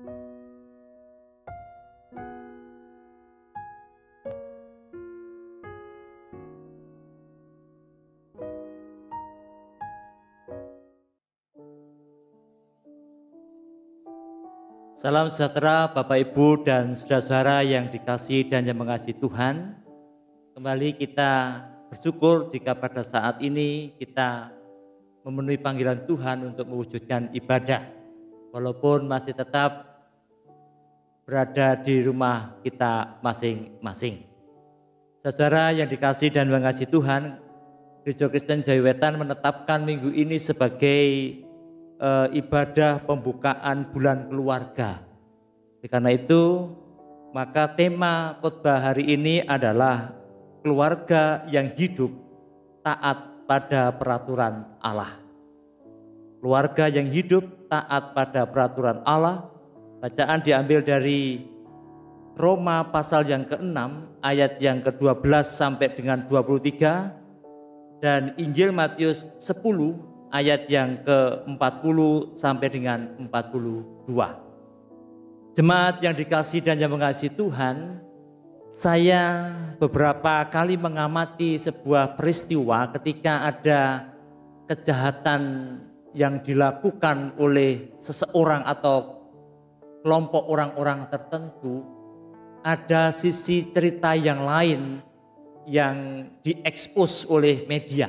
Salam sejahtera Bapak Ibu dan saudara-saudara yang dikasihi dan yang mengasihi Tuhan. Kembali kita bersyukur jika pada saat ini kita memenuhi panggilan Tuhan untuk mewujudkan ibadah. Walaupun masih tetap berada di rumah kita masing-masing. Saudara yang dikasihi dan mengasihi Tuhan, Gereja Kristen Jawi-Wetan menetapkan minggu ini sebagai ibadah pembukaan bulan keluarga. Karena itu, maka tema khotbah hari ini adalah keluarga yang hidup taat pada peraturan Allah. Keluarga yang hidup taat pada peraturan Allah. Bacaan diambil dari Roma pasal yang ke-6 ayat yang ke-12 sampai dengan 23 dan Injil Matius 10 ayat yang ke-40 sampai dengan 42. Jemaat yang dikasihi dan yang mengasihi Tuhan, saya beberapa kali mengamati sebuah peristiwa ketika ada kejahatan yang dilakukan oleh seseorang atau kelompok orang-orang tertentu. Ada sisi cerita yang lain yang diekspos oleh media.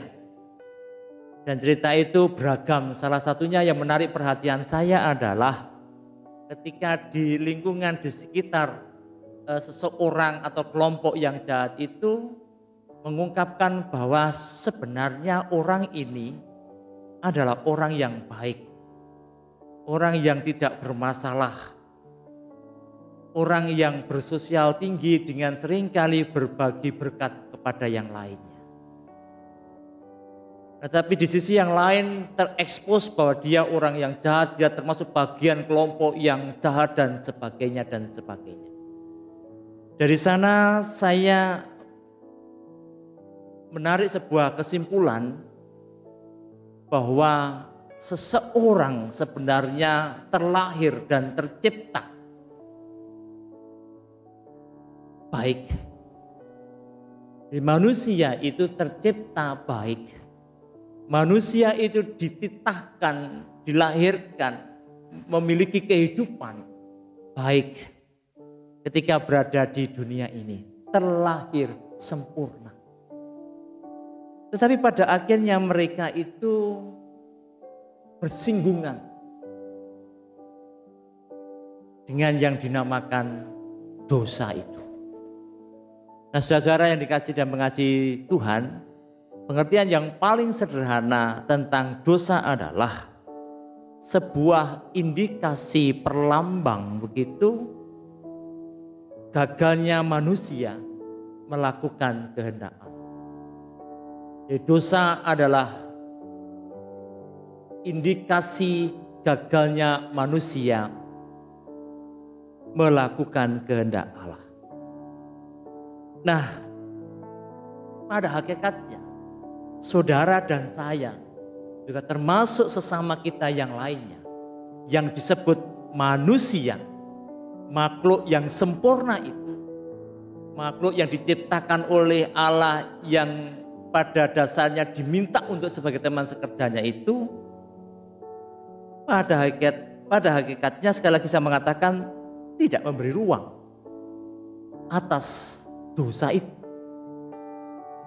Dan cerita itu beragam. Salah satunya yang menarik perhatian saya adalah ketika di lingkungan di sekitar seseorang atau kelompok yang jahat itu mengungkapkan bahwa sebenarnya orang ini adalah orang yang baik, orang yang tidak bermasalah, orang yang bersosial tinggi dengan seringkali berbagi berkat kepada yang lainnya. Tetapi di sisi yang lain terekspos bahwa dia orang yang jahat, dia termasuk bagian kelompok yang jahat dan sebagainya dan sebagainya. Dari sana saya menarik sebuah kesimpulan bahwa seseorang sebenarnya terlahir dan tercipta baik. Di manusia itu tercipta baik. Manusia itu dititahkan, dilahirkan, memiliki kehidupan baik ketika berada di dunia ini, terlahir sempurna. Tetapi pada akhirnya mereka itu bersinggungan dengan yang dinamakan dosa itu. Nah, saudara-saudara yang dikasihi dan mengasihi Tuhan, pengertian yang paling sederhana tentang dosa adalah sebuah indikasi perlambang begitu gagalnya manusia melakukan kehendak Allah. Jadi dosa adalah indikasi gagalnya manusia melakukan kehendak Allah. Nah, pada hakikatnya saudara dan saya juga termasuk sesama kita yang lainnya yang disebut manusia, makhluk yang sempurna itu, makhluk yang diciptakan oleh Allah yang pada dasarnya diminta untuk sebagai teman sekerjanya itu, pada hakikatnya sekali lagi saya mengatakan tidak memberi ruang atas dosa itu.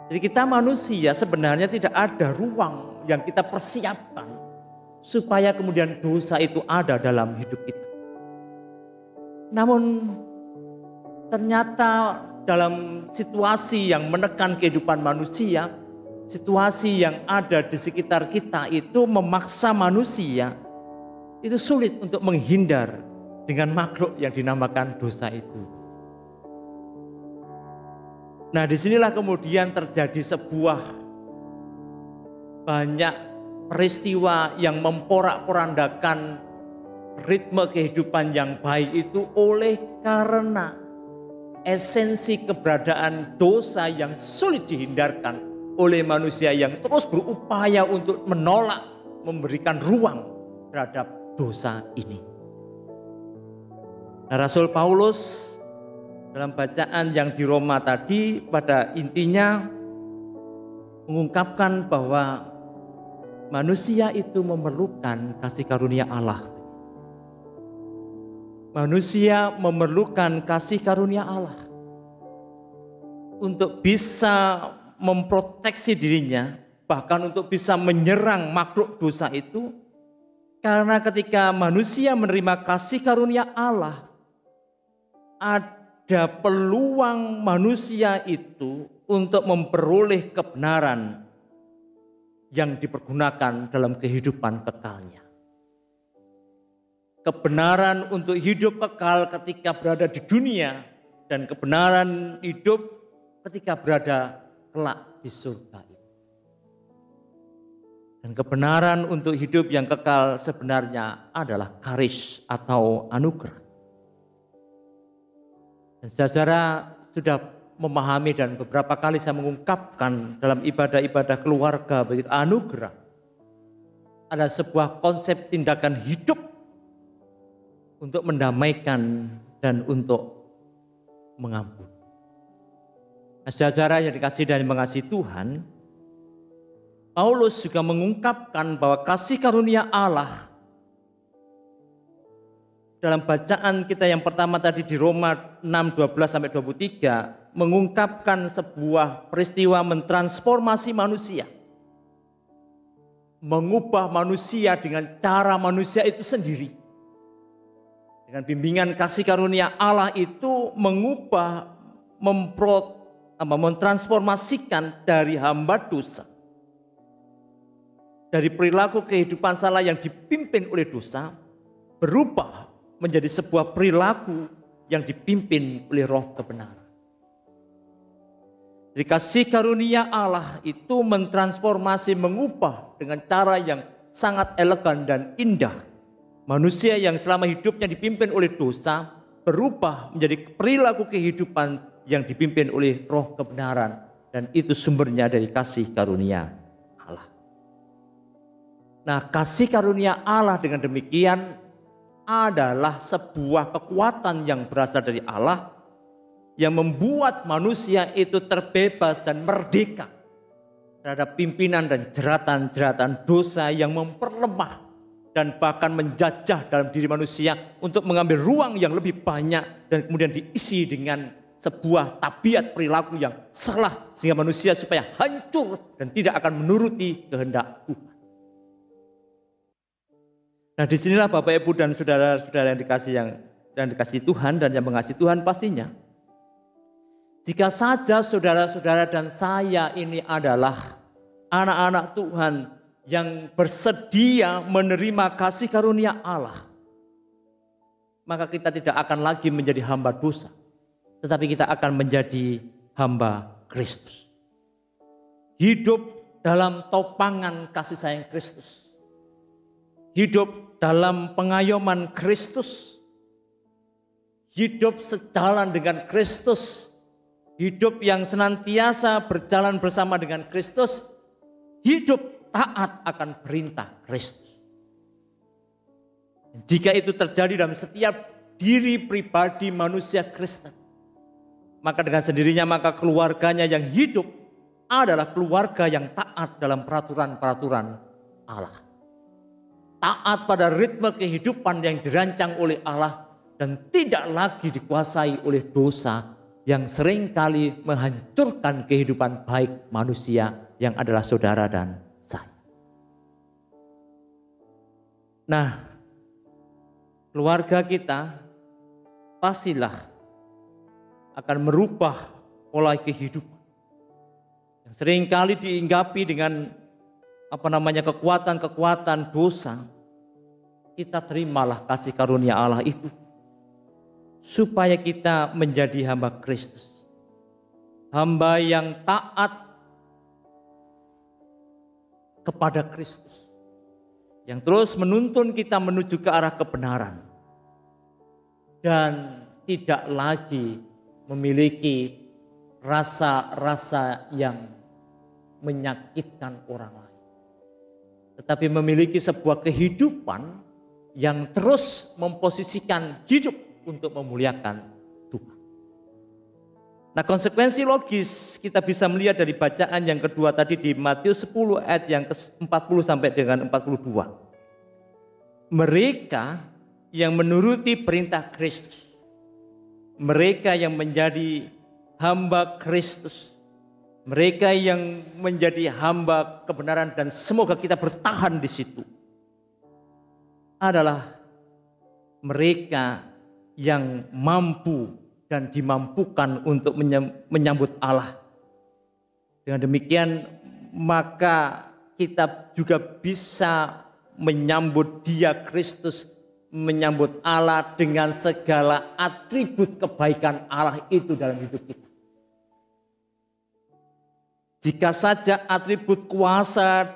Jadi kita manusia sebenarnya tidak ada ruang yang kita persiapkan supaya kemudian dosa itu ada dalam hidup kita. Namun ternyata dalam situasi yang menekan kehidupan manusia, situasi yang ada di sekitar kita itu memaksa manusia itu sulit untuk menghindar dengan makhluk yang dinamakan dosa itu. Nah, disinilah kemudian terjadi sebuah banyak peristiwa yang memporak-porandakan ritme kehidupan yang baik itu oleh karena esensi keberadaan dosa yang sulit dihindarkan oleh manusia yang terus berupaya untuk menolak, memberikan ruang terhadap dosa ini. Nah, Rasul Paulus dalam bacaan yang di Roma tadi pada intinya mengungkapkan bahwa manusia itu memerlukan kasih karunia Allah. Manusia memerlukan kasih karunia Allah untuk bisa memproteksi dirinya, bahkan untuk bisa menyerang makhluk dosa itu. Karena ketika manusia menerima kasih karunia Allah, ada peluang manusia itu untuk memperoleh kebenaran yang dipergunakan dalam kehidupan kekalnya. Kebenaran untuk hidup kekal ketika berada di dunia, dan kebenaran hidup ketika berada kelak di surga itu. Dan kebenaran untuk hidup yang kekal sebenarnya adalah karis atau anugerah. Dan saudara sudah memahami dan beberapa kali saya mengungkapkan dalam ibadah-ibadah keluarga begitu, anugerah adalah sebuah konsep tindakan hidup untuk mendamaikan dan untuk mengampuni. Nah, saudara yang dikasihi dan mengasihi Tuhan, Paulus juga mengungkapkan bahwa kasih karunia Allah dalam bacaan kita yang pertama tadi di Roma 6:12-23 mengungkapkan sebuah peristiwa mentransformasi manusia. Mengubah manusia dengan cara manusia itu sendiri. Dengan bimbingan kasih karunia Allah itu mengubah, mentransformasikan dari hamba dosa, dari perilaku kehidupan salah yang dipimpin oleh dosa, berubah menjadi sebuah perilaku yang dipimpin oleh roh kebenaran. Jadi kasih karunia Allah itu mentransformasi, mengubah dengan cara yang sangat elegan dan indah. Manusia yang selama hidupnya dipimpin oleh dosa, berubah menjadi perilaku kehidupan yang dipimpin oleh roh kebenaran. Dan itu sumbernya dari kasih karunia Allah. Nah, kasih karunia Allah dengan demikian adalah sebuah kekuatan yang berasal dari Allah yang membuat manusia itu terbebas dan merdeka terhadap pimpinan dan jeratan-jeratan dosa yang memperlemah dan bahkan menjajah dalam diri manusia untuk mengambil ruang yang lebih banyak dan kemudian diisi dengan sebuah tabiat perilaku yang salah sehingga manusia supaya hancur dan tidak akan menuruti kehendak Tuhan. Nah, disinilah Bapak Ibu dan saudara-saudara yang dikasihi Tuhan dan yang mengasihi Tuhan pastinya. Jika saja saudara-saudara dan saya ini adalah anak-anak Tuhan yang bersedia menerima kasih karunia Allah, maka kita tidak akan lagi menjadi hamba dosa, tetapi kita akan menjadi hamba Kristus. Hidup dalam topangan kasih sayang Kristus. Hidup dalam pengayoman Kristus, hidup sejalan dengan Kristus, hidup yang senantiasa berjalan bersama dengan Kristus, hidup taat akan perintah Kristus. Jika itu terjadi dalam setiap diri pribadi manusia Kristen, maka dengan sendirinya maka keluarganya yang hidup adalah keluarga yang taat dalam peraturan-peraturan Allah. Taat pada ritme kehidupan yang dirancang oleh Allah dan tidak lagi dikuasai oleh dosa yang seringkali menghancurkan kehidupan baik manusia yang adalah saudara dan saya. Nah, keluarga kita pastilah akan merubah pola kehidupan yang seringkali diinggapi dengan kekuatan-kekuatan dosa. Kita terimalah kasih karunia Allah itu supaya kita menjadi hamba Kristus, hamba yang taat kepada Kristus, yang terus menuntun kita menuju ke arah kebenaran dan tidak lagi memiliki rasa-rasa yang menyakitkan orang lain, tetapi memiliki sebuah kehidupan yang terus memposisikan hidup untuk memuliakan Tuhan. Nah, konsekuensi logis kita bisa melihat dari bacaan yang kedua tadi di Matius 10 ayat yang ke-40 sampai dengan 42. Mereka yang menuruti perintah Kristus, mereka yang menjadi hamba Kristus, mereka yang menjadi hamba kebenaran, dan semoga kita bertahan di situ, adalah mereka yang mampu dan dimampukan untuk menyambut Allah. Dengan demikian maka kita juga bisa menyambut Dia, Kristus, menyambut Allah dengan segala atribut kebaikan Allah itu dalam hidup kita. Jika saja atribut kuasa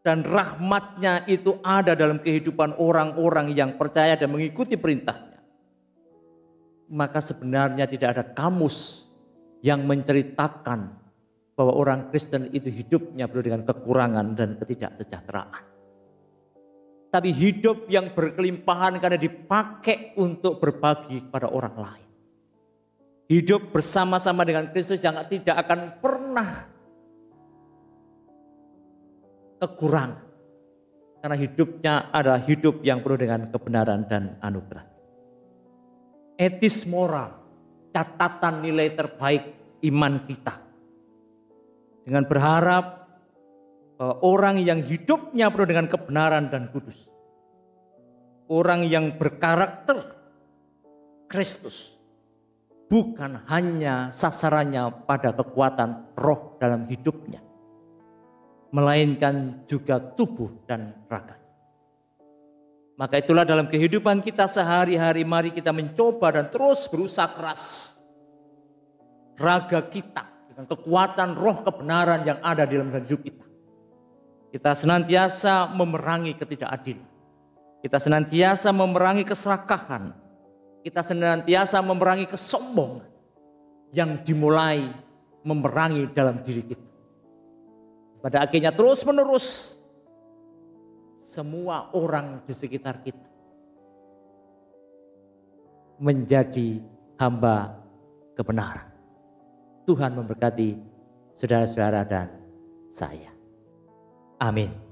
dan rahmatnya itu ada dalam kehidupan orang-orang yang percaya dan mengikuti perintahnya, maka sebenarnya tidak ada kamus yang menceritakan bahwa orang Kristen itu hidupnya penuh dengan kekurangan dan ketidaksejahteraan. Tapi hidup yang berkelimpahan karena dipakai untuk berbagi kepada orang lain. Hidup bersama-sama dengan Kristus yang tidak akan pernah kekurangan. Karena hidupnya adalah hidup yang penuh dengan kebenaran dan anugerah. Etis moral, catatan nilai terbaik iman kita. Dengan berharap bahwa orang yang hidupnya penuh dengan kebenaran dan kudus, orang yang berkarakter Kristus, bukan hanya sasarannya pada kekuatan roh dalam hidupnya, melainkan juga tubuh dan raga. Maka itulah dalam kehidupan kita sehari-hari, mari kita mencoba dan terus berusaha keras raga kita dengan kekuatan roh kebenaran yang ada di dalam hidup kita. Kita senantiasa memerangi ketidakadilan. Kita senantiasa memerangi keserakahan. Kita senantiasa memerangi kesombongan yang dimulai memerangi dalam diri kita. Pada akhirnya terus menerus semua orang di sekitar kita menjadi hamba kebenaran. Tuhan memberkati saudara-saudara dan saya. Amin.